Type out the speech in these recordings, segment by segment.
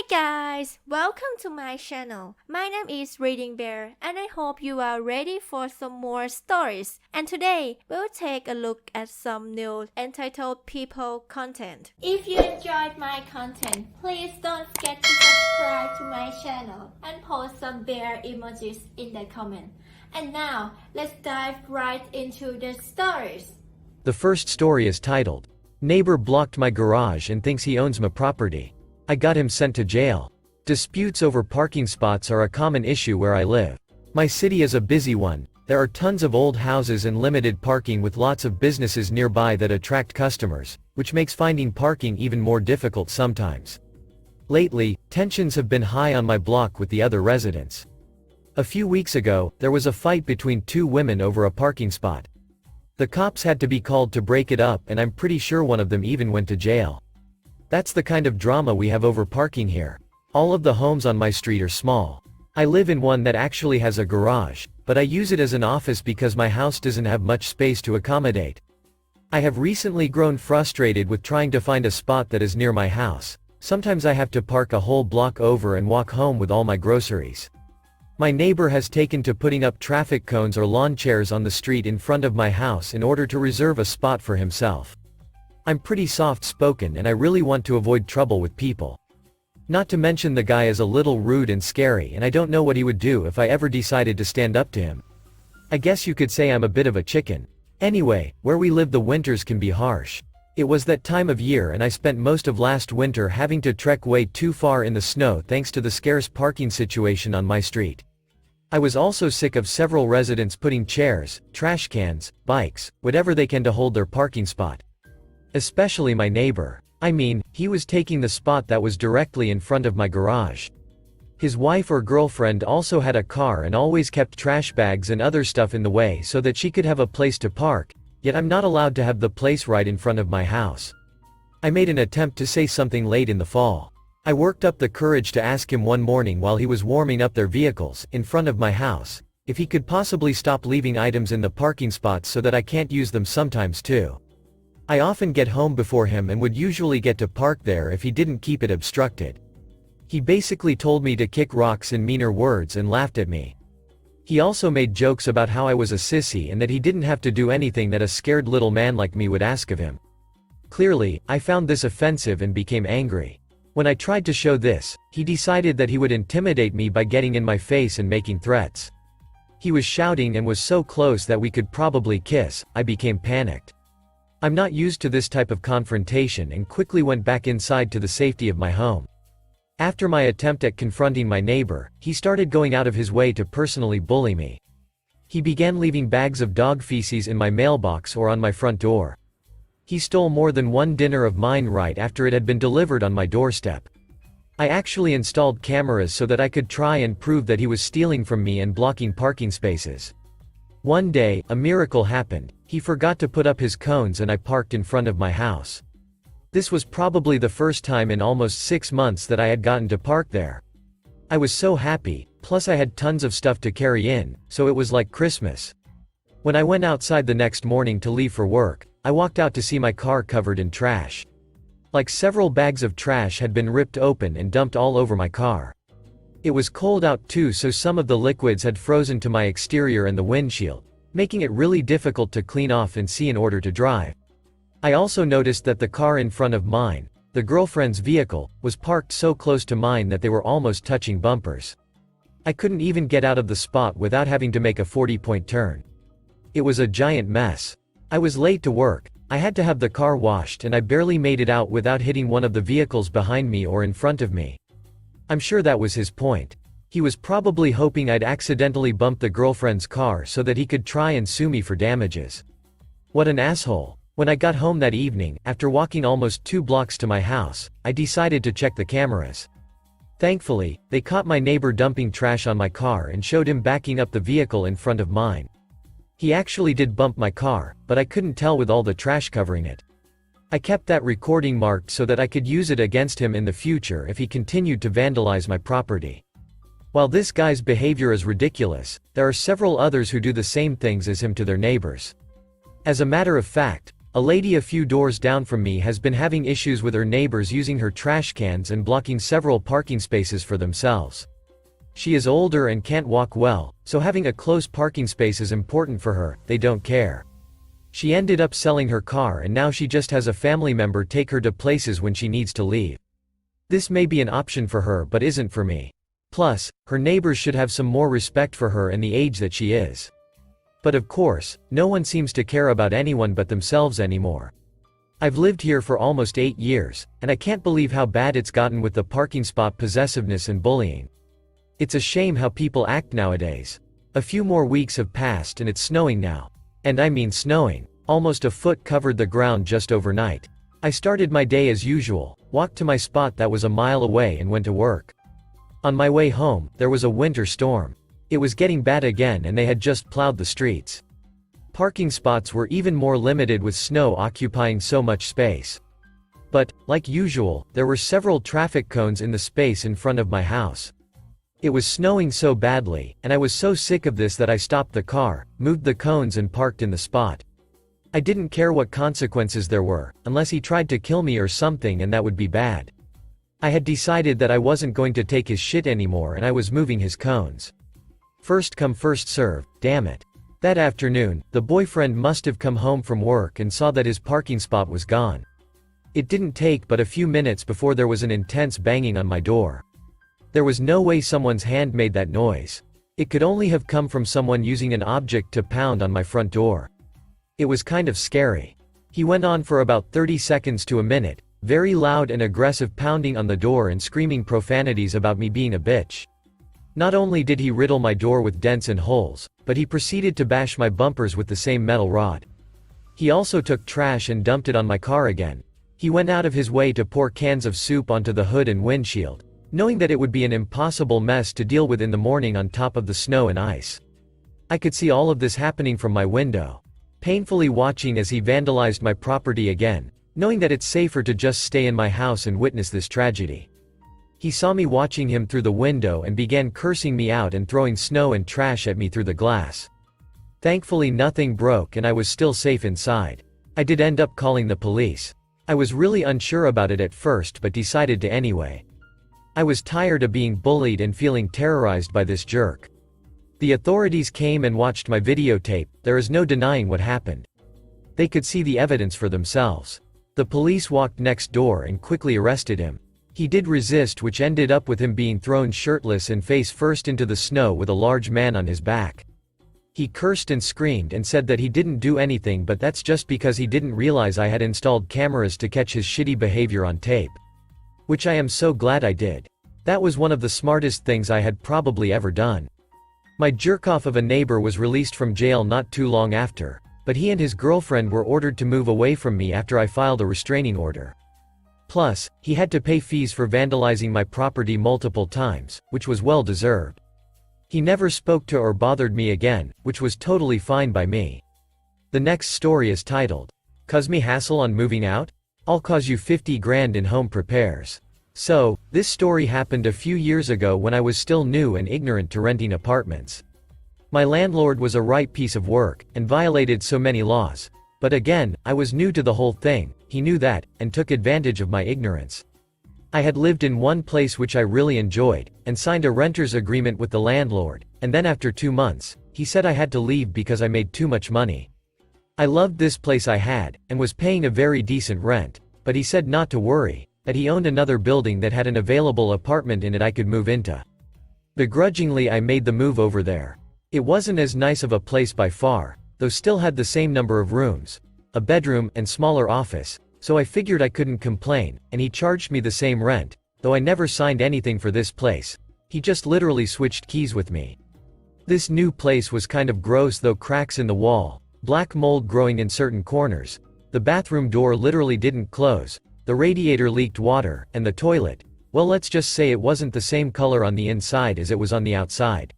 guys, welcome to my channel. My name is ReadingBear and I hope you are ready for some more stories. And today, we'll take a look at some new entitled people content. If you enjoyed my content, please don't forget to subscribe to my channel and post some bear emojis in the comment. And now, let's dive right into the stories. The first story is titled, "Neighbor blocked my garage and thinks he owns my property. I got him sent to jail." Disputes over parking spots are a common issue where I live. My city is a busy one. There are tons of old houses and limited parking with lots of businesses nearby that attract customers, which makes finding parking even more difficult sometimes. Lately, tensions have been high on my block with the other residents. A few weeks ago, there was a fight between two women over a parking spot. The cops had to be called to break it up, and I'm pretty sure one of them even went to jail. That's the kind of drama we have over parking here. All of the homes on my street are small. I live in one that actually has a garage, but I use it as an office because my house doesn't have much space to accommodate. I have recently grown frustrated with trying to find a spot that is near my house. Sometimes I have to park a whole block over and walk home with all my groceries. My neighbor has taken to putting up traffic cones or lawn chairs on the street in front of my house in order to reserve a spot for himself. I'm pretty soft-spoken and I really want to avoid trouble with people. Not to mention the guy is a little rude and scary, and I don't know what he would do if I ever decided to stand up to him. I guess you could say I'm a bit of a chicken. Anyway, where we live the winters can be harsh. It was that time of year and I spent most of last winter having to trek way too far in the snow thanks to the scarce parking situation on my street. I was also sick of several residents putting chairs, trash cans, bikes, whatever they can to hold their parking spot. Especially my neighbor. I mean, he was taking the spot that was directly in front of my garage. His wife or girlfriend also had a car and always kept trash bags and other stuff in the way so that she could have a place to park, yet I'm not allowed to have the place right in front of my house. I made an attempt to say something late in the fall. I worked up the courage to ask him one morning while he was warming up their vehicles, in front of my house, if he could possibly stop leaving items in the parking spots so that I can't use them sometimes too. I often get home before him and would usually get to park there if he didn't keep it obstructed. He basically told me to kick rocks in meaner words and laughed at me. He also made jokes about how I was a sissy and that he didn't have to do anything that a scared little man like me would ask of him. Clearly, I found this offensive and became angry. When I tried to show this, he decided that he would intimidate me by getting in my face and making threats. He was shouting and was so close that we could probably kiss. I became panicked. I'm not used to this type of confrontation and quickly went back inside to the safety of my home. After my attempt at confronting my neighbor, he started going out of his way to personally bully me. He began leaving bags of dog feces in my mailbox or on my front door. He stole more than one dinner of mine right after it had been delivered on my doorstep. I actually installed cameras so that I could try and prove that he was stealing from me and blocking parking spaces. One day, a miracle happened. He forgot to put up his cones and I parked in front of my house. This was probably the first time in almost 6 months that I had gotten to park there. I was so happy, plus I had tons of stuff to carry in, so it was like Christmas. When I went outside the next morning to leave for work, I walked out to see my car covered in trash. Like several bags of trash had been ripped open and dumped all over my car. It was cold out too, so some of the liquids had frozen to my exterior and the windshield, making it really difficult to clean off and see in order to drive. I also noticed that the car in front of mine, the girlfriend's vehicle, was parked so close to mine that they were almost touching bumpers. I couldn't even get out of the spot without having to make a 40-point turn. It was a giant mess. I was late to work. I had to have the car washed and I barely made it out without hitting one of the vehicles behind me or in front of me. I'm sure that was his point. He was probably hoping I'd accidentally bump the girlfriend's car so that he could try and sue me for damages. What an asshole. When I got home that evening, after walking almost 2 blocks to my house, I decided to check the cameras. Thankfully, they caught my neighbor dumping trash on my car and showed him backing up the vehicle in front of mine. He actually did bump my car, but I couldn't tell with all the trash covering it. I kept that recording marked so that I could use it against him in the future if he continued to vandalize my property. While this guy's behavior is ridiculous, there are several others who do the same things as him to their neighbors. As a matter of fact, A lady a few doors down from me has been having issues with her neighbors using her trash cans and blocking several parking spaces for themselves. She is older and can't walk well, so having a close parking space is important for her. They don't care. She ended up selling her car and now she just has a family member take her to places when she needs to leave. This may be an option for her but isn't for me. Plus, her neighbors should have some more respect for her and the age that she is. But of course, no one seems to care about anyone but themselves anymore. I've lived here for almost 8 years, and I can't believe how bad it's gotten with the parking spot possessiveness and bullying. It's a shame how people act nowadays. A few more weeks have passed and it's snowing now. And I mean snowing. Almost a foot covered the ground just overnight. I started my day as usual, walked to my spot that was a mile away and went to work. On my way home, there was a winter storm. It was getting bad again and they had just plowed the streets. Parking spots were even more limited with snow occupying so much space. But, like usual, there were several traffic cones in the space in front of my house. It was snowing so badly, and I was so sick of this that I stopped the car, moved the cones and parked in the spot. I didn't care what consequences there were, unless he tried to kill me or something, and that would be bad. I had decided that I wasn't going to take his shit anymore and I was moving his cones. First come first serve, damn it. That afternoon, the boyfriend must have come home from work and saw that his parking spot was gone. It didn't take but a few minutes before there was an intense banging on my door. There was no way someone's hand made that noise. It could only have come from someone using an object to pound on my front door. It was kind of scary. He went on for about 30 seconds to a minute, very loud and aggressive, pounding on the door and screaming profanities about me being a bitch. Not only did he riddle my door with dents and holes, but he proceeded to bash my bumpers with the same metal rod. He also took trash and dumped it on my car again. He went out of his way to pour cans of soup onto the hood and windshield, knowing that it would be an impossible mess to deal with in the morning on top of the snow and ice. I could see all of this happening from my window, painfully watching as he vandalized my property again, knowing that it's safer to just stay in my house and witness this tragedy. He saw me watching him through the window and began cursing me out and throwing snow and trash at me through the glass. Thankfully nothing broke and I was still safe inside. I did end up calling the police. I was really unsure about it at first but decided to anyway. I was tired of being bullied and feeling terrorized by this jerk. The authorities came and watched my videotape. There is no denying what happened. They could see the evidence for themselves. The police walked next door and quickly arrested him. He did resist, which ended up with him being thrown shirtless and face first into the snow with a large man on his back. He cursed and screamed and said that he didn't do anything, but that's just because he didn't realize I had installed cameras to catch his shitty behavior on tape. Which I am so glad I did. That was one of the smartest things I had probably ever done. My jerk-off of a neighbor was released from jail not too long after, but he and his girlfriend were ordered to move away from me after I filed a restraining order. Plus, he had to pay fees for vandalizing my property multiple times, which was well deserved. He never spoke to or bothered me again, which was totally fine by me. The next story is titled, "'Cause me hassle on moving out? I'll cause you 50 grand in home repairs." So, this story happened a few years ago when I was still new and ignorant to renting apartments. My landlord was a right piece of work, and violated so many laws. But again, I was new to the whole thing, he knew that, and took advantage of my ignorance. I had lived in one place which I really enjoyed, and signed a renter's agreement with the landlord, and then after 2 months, he said I had to leave because I made too much money. I loved this place I had, and was paying a very decent rent, but he said not to worry, that he owned another building that had an available apartment in it I could move into. Begrudgingly I made the move over there. It wasn't as nice of a place by far, though still had the same number of rooms, a bedroom, and smaller office, so I figured I couldn't complain, and he charged me the same rent, though I never signed anything for this place. He just literally switched keys with me. This new place was kind of gross though, cracks in the wall, black mold growing in certain corners, the bathroom door literally didn't close, the radiator leaked water, and the toilet, well, let's just say it wasn't the same color on the inside as it was on the outside.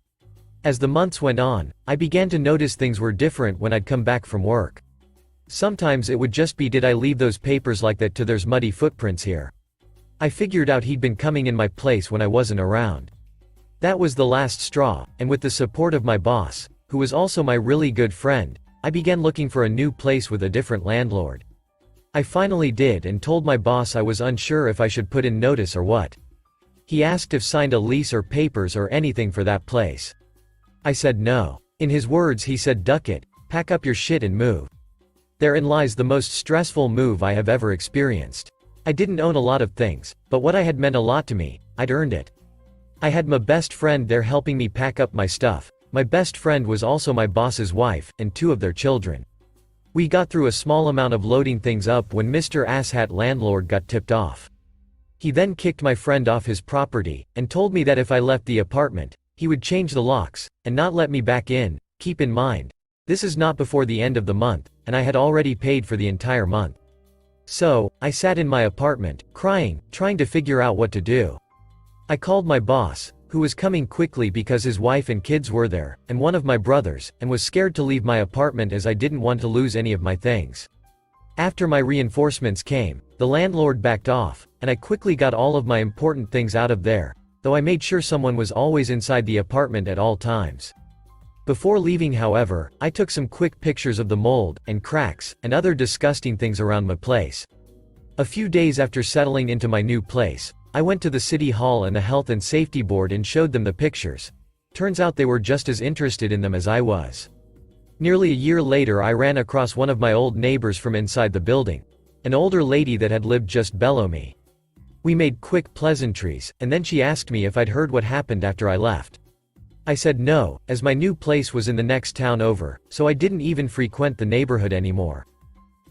As the months went on, I began to notice things were different when I'd come back from work. Sometimes it would just be, did I leave those papers like that, to there's muddy footprints here. I figured out he'd been coming in my place when I wasn't around. That was the last straw, and with the support of my boss, who was also my really good friend, I began looking for a new place with a different landlord. I finally did and told my boss I was unsure if I should put in notice or what. He asked if signed a lease or papers or anything for that place. I said no. In his words he said, "Duck it, pack up your shit and move." Therein lies the most stressful move I have ever experienced. I didn't own a lot of things, but what I had meant a lot to me. I'd earned it. I had my best friend there helping me pack up my stuff. My best friend was also my boss's wife, and 2 of their children. We got through a small amount of loading things up when Mr. Asshat landlord got tipped off. He then kicked my friend off his property, and told me that if I left the apartment, he would change the locks, and not let me back in. Keep in mind, this is not before the end of the month, and I had already paid for the entire month. So, I sat in my apartment, crying, trying to figure out what to do. I called my boss, who was coming quickly because his wife and kids were there, and one of my brothers, and was scared to leave my apartment as I didn't want to lose any of my things. After my reinforcements came, the landlord backed off, and I quickly got all of my important things out of there, though I made sure someone was always inside the apartment at all times. Before leaving, however, I took some quick pictures of the mold, and cracks, and other disgusting things around my place. A few days after settling into my new place, I went to the city hall and the health and safety board and showed them the pictures. Turns out they were just as interested in them as I was. Nearly a year later I ran across one of my old neighbors from inside the building. An older lady that had lived just below me. We made quick pleasantries, and then she asked me if I'd heard what happened after I left. I said no, as my new place was in the next town over, so I didn't even frequent the neighborhood anymore.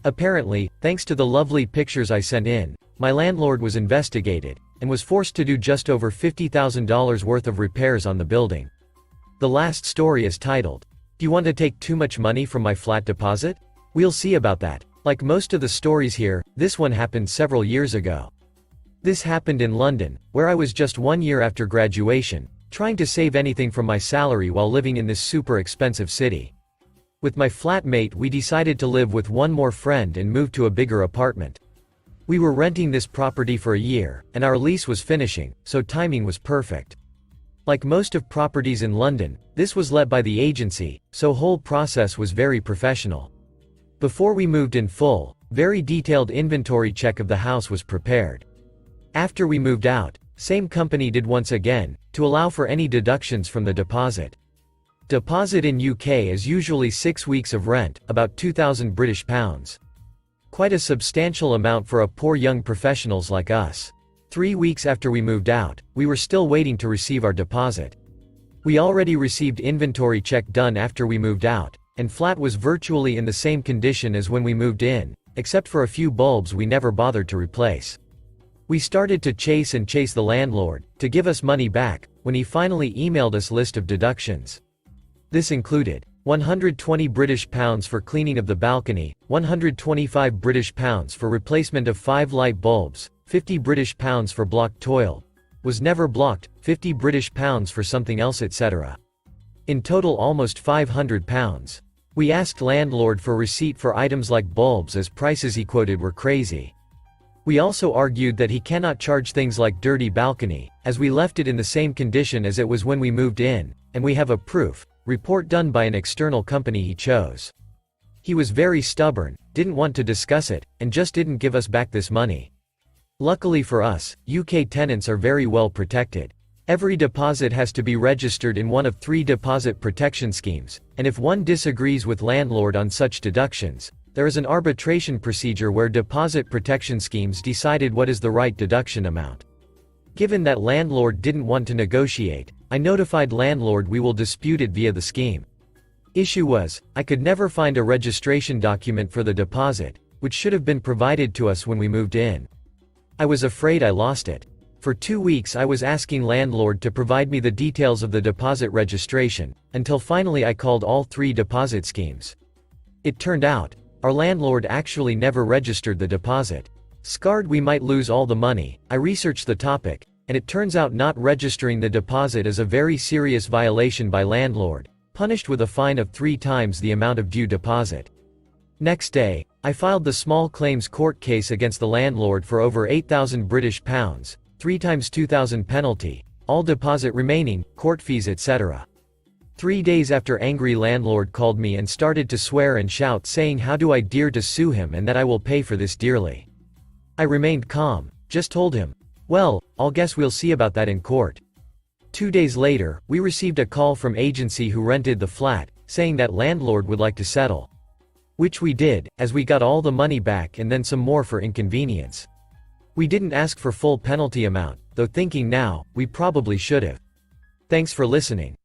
Apparently, thanks to the lovely pictures I sent in, my landlord was investigated, and was forced to do just over $50,000 worth of repairs on the building. The last story is titled, "Do you want to take too much money from my flat deposit?" We'll see about that. Like most of the stories here, this one happened several years ago. This happened in London, where I was just 1 year after graduation, trying to save anything from my salary while living in this super expensive city. With my flatmate we decided to live with one more friend and move to a bigger apartment. We were renting this property for a year, and our lease was finishing, so timing was perfect. Like most of properties in London, this was let by the agency, so whole process was very professional. Before we moved in full, very detailed inventory check of the house was prepared. After we moved out, same company did once again, to allow for any deductions from the deposit. Deposit in UK is usually 6 weeks of rent, about £2,000 British. Quite a substantial amount for a poor young professionals like us. 3 weeks after we moved out, we were still waiting to receive our deposit. We already received inventory check done after we moved out, and flat was virtually in the same condition as when we moved in, except for a few bulbs we never bothered to replace. We started to chase the landlord, to give us money back, when he finally emailed us list of deductions. This included £120 for cleaning of the balcony, £125 for replacement of 5 light bulbs, £50 for blocked toilet, was never blocked, £50 for something else, etc. In total almost £500. We asked landlord for receipt for items like bulbs as prices he quoted were crazy. We also argued that he cannot charge things like dirty balcony, as we left it in the same condition as it was when we moved in, and we have a proof report done by an external company he chose. He was very stubborn, didn't want to discuss it, and just didn't give us back this money. Luckily for us, UK tenants are very well protected. Every deposit has to be registered in one of 3 deposit protection schemes, and if one disagrees with landlord on such deductions, there is an arbitration procedure where deposit protection schemes decided what is the right deduction amount. Given that landlord didn't want to negotiate, I notified landlord we will dispute it via the scheme. Issue was, I could never find a registration document for the deposit, which should have been provided to us when we moved in. I was afraid I lost it. For 2 weeks I was asking landlord to provide me the details of the deposit registration, until finally I called all 3 deposit schemes. It turned out, our landlord actually never registered the deposit. Scared we might lose all the money, I researched the topic, and it turns out not registering the deposit is a very serious violation by landlord, punished with a fine of 3 times the amount of due deposit. Next day, I filed the small claims court case against the landlord for over £8,000, 3 times £2,000 penalty, all deposit remaining, court fees etc. 3 days after angry landlord called me and started to swear and shout saying how do I dare to sue him and that I will pay for this dearly. I remained calm, just told him, well, I'll guess we'll see about that in court. 2 days later, we received a call from agency who rented the flat, saying that landlord would like to settle. Which we did, as we got all the money back and then some more for inconvenience. We didn't ask for full penalty amount, though thinking now, we probably should've. Thanks for listening.